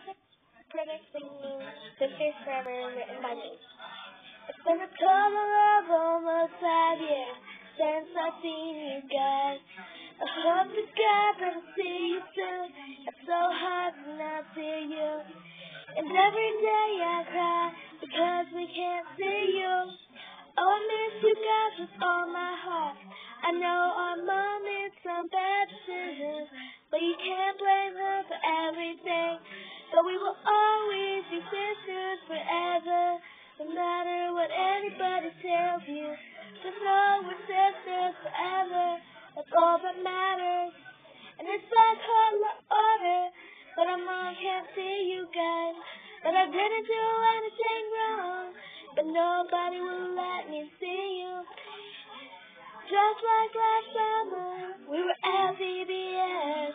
Predicting you, Sisters Forever, written by me. It's been a total of almost 5 years since I've seen you guys. I hope to God that I'll see you soon. It's so hard to not see you. And every day I cry because we can't see you. Oh, I miss you guys with all my heart. I know our mom made some bad decisions, but you can't blame her for everything. But we will always be sisters forever, no matter what anybody tells you. Just know we're sisters forever, that's all that matters. And it's like hard order, but our mom can't see you guys. But I didn't do anything wrong, but nobody will let me see you. Just like last summer, we were at VBS,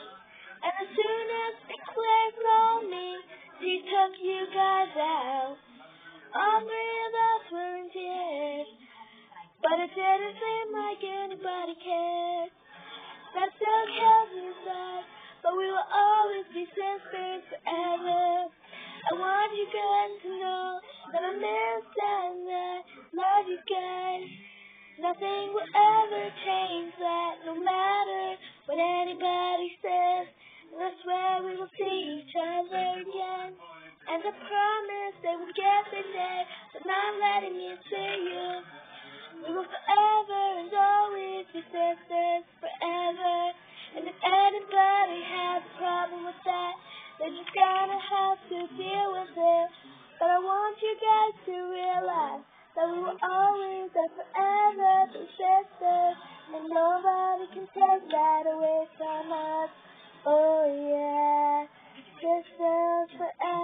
and as soon as Claire told me, she took you guys out. All three of us were in tears, but it didn't seem like anybody cared. That still kills me inside, but we will always be sisters forever. I want you guys to know that I miss and I love you guys. Nothing will ever change that, no matter what anybody says. And I swear we will see each other again. And I promise they will get the day, but not letting me see you. We will forever and always be sisters forever. And if anybody has a problem with that, they're just gonna have to deal with it. But I want you guys to realize that we will always and forever be sisters, and nobody can take that away from us. Oh yeah, sisters forever.